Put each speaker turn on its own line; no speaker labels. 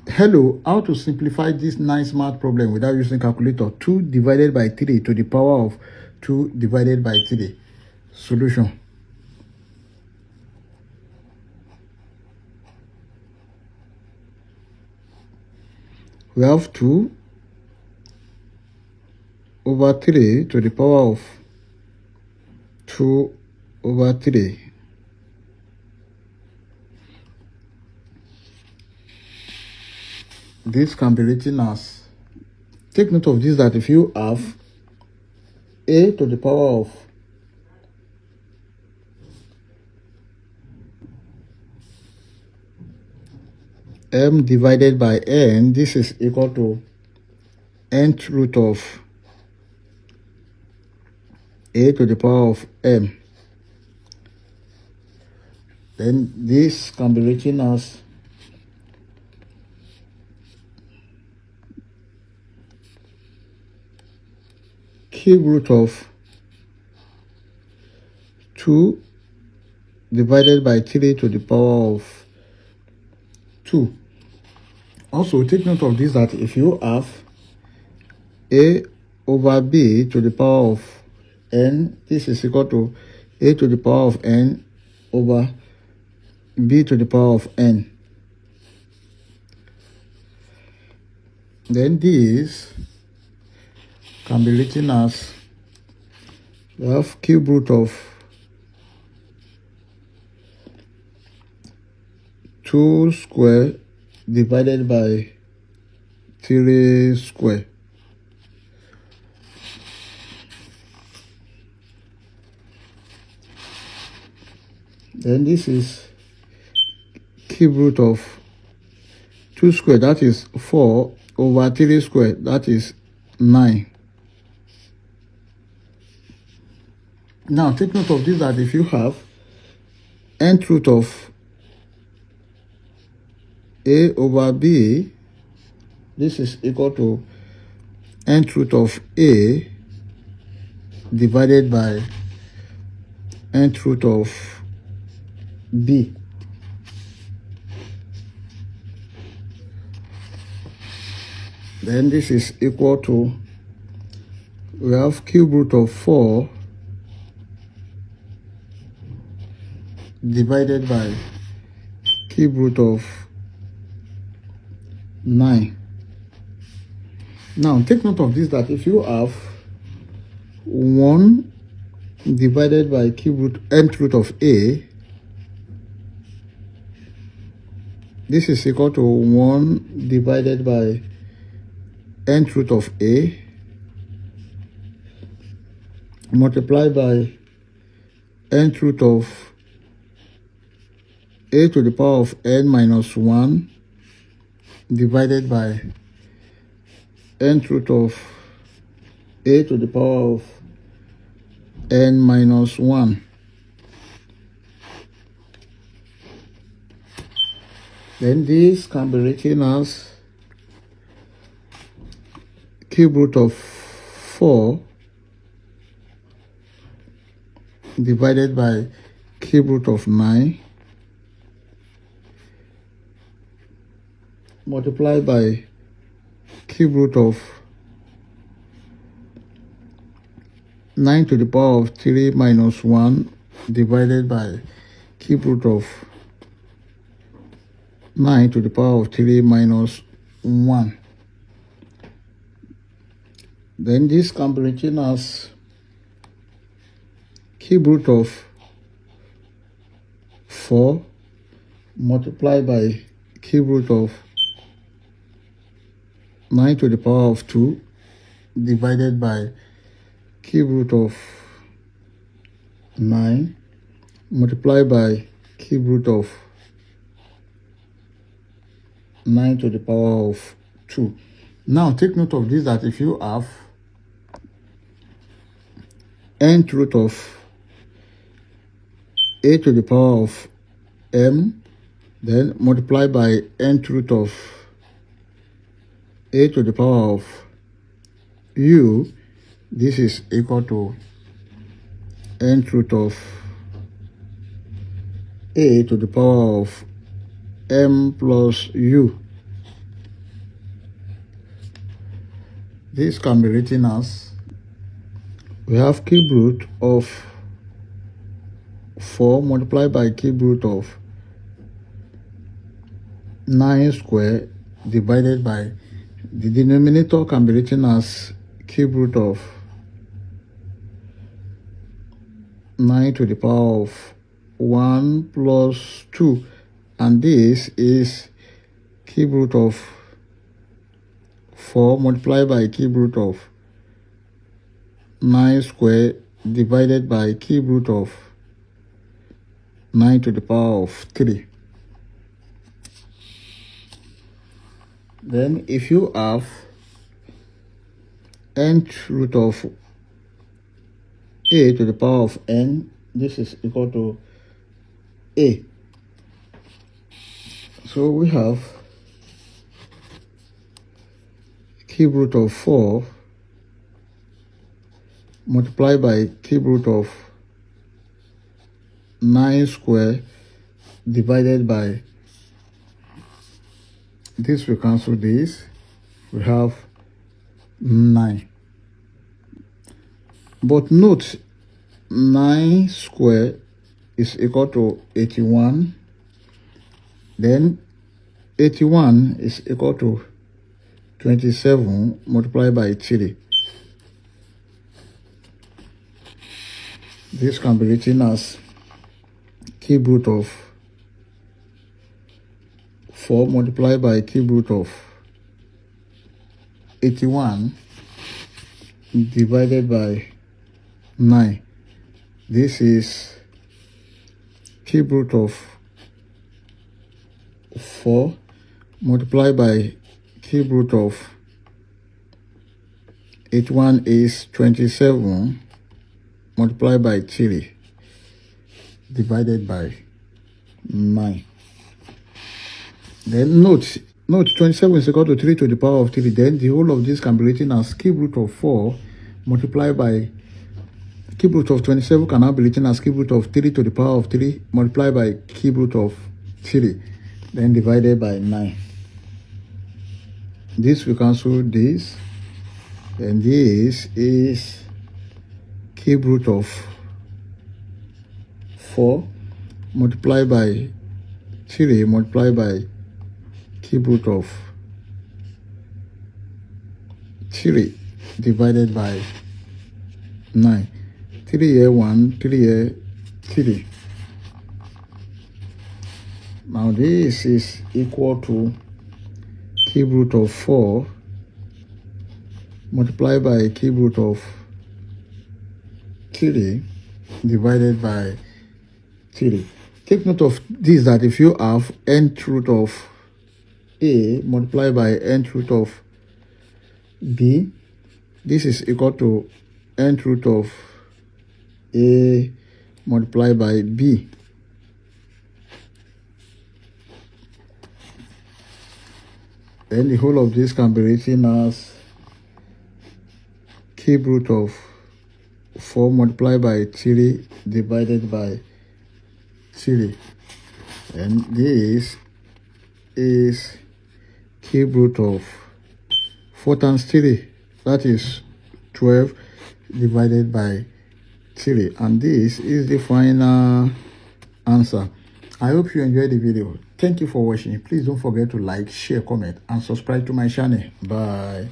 Hello, how to simplify this nice math problem without using calculator. 2 divided by 3 to the power of 2 divided by 3. Solution. We have 2 over 3 to the power of 2 over 3. This can be written as, take note of this, that if you have a to the power of m divided by n, this is equal to nth root of a to the power of m. Then this can be written as cube root of 2 divided by 3 to the power of 2. Also, take note of this, that if you have a over b to the power of n, this is equal to a to the power of n over b to the power of n. Then this can be written as, we have cube root of 2 square divided by 3 square. Then this is cube root of 2 square, that is 4, over 3 square, that is 9. Now take note of this, that if you have nth root of a over b, this is equal to nth root of a divided by nth root of b. Then this is equal to, we have cube root of 4 divided by cube root of 9. Now take note of this, that if you have 1 divided by cube root nth root of a, this is equal to 1 divided by nth root of a multiplied by nth root of a to the power of n minus 1 divided by nth root of a to the power of n minus 1. Then this can be written as cube root of 4 divided by cube root of 9 multiplied by cube root of 9 to the power of 3 minus 1 divided by cube root of 9 to the power of 3 minus 1. Then this can be written as cube root of 4 multiplied by cube root of 9 to the power of 2 divided by cube root of 9 multiplied by cube root of 9 to the power of 2. Now take note of this, that if you have nth root of a to the power of m, then multiply by nth root of a to the power of u, this is equal to nth root of a to the power of m plus u. this can be written as, we have cube root of 4 multiplied by cube root of 9 squared divided by, the denominator can be written as cube root of 9 to the power of 1 plus 2, and this is cube root of 4 multiplied by cube root of 9 squared divided by cube root of 9 to the power of 3. Then if you have nth root of a to the power of n, this is equal to a. So we have cube root of 4 multiplied by cube root of 9 squared divided by, this will cancel this, we have 9. But note, 9 squared is equal to 81. Then 81 is equal to 27 multiplied by 3. This can be written as cube root of 4 multiplied by cube root of 81 divided by 9. This is cube root of 4 multiplied by cube root of 81 is 27 multiplied by 3 divided by 9. Then note 27 is equal to 3 to the power of 3. Then the whole of this can be written as cube root of 4 multiplied by cube root of 27 can now be written as cube root of 3 to the power of 3 multiplied by cube root of 3, then divided by 9. This will cancel this, and this is cube root of 4 multiplied by 3 multiplied by cube root of 3 divided by 9. 3 here 1, 3 here 3. Now this is equal to cube root of 4 multiplied by cube root of 3 divided by 3. Take note of this, that if you have nth root of a multiplied by nth root of b, this is equal to nth root of a multiplied by b. Then the whole of this can be written as cube root of 4 multiplied by 3 divided by 3. And this is cube root of 4 times 3, that is 12 divided by 3. And this is the final answer. I hope you enjoyed the video. Thank you for watching. Please don't forget to like, share, comment, and subscribe to my channel. Bye.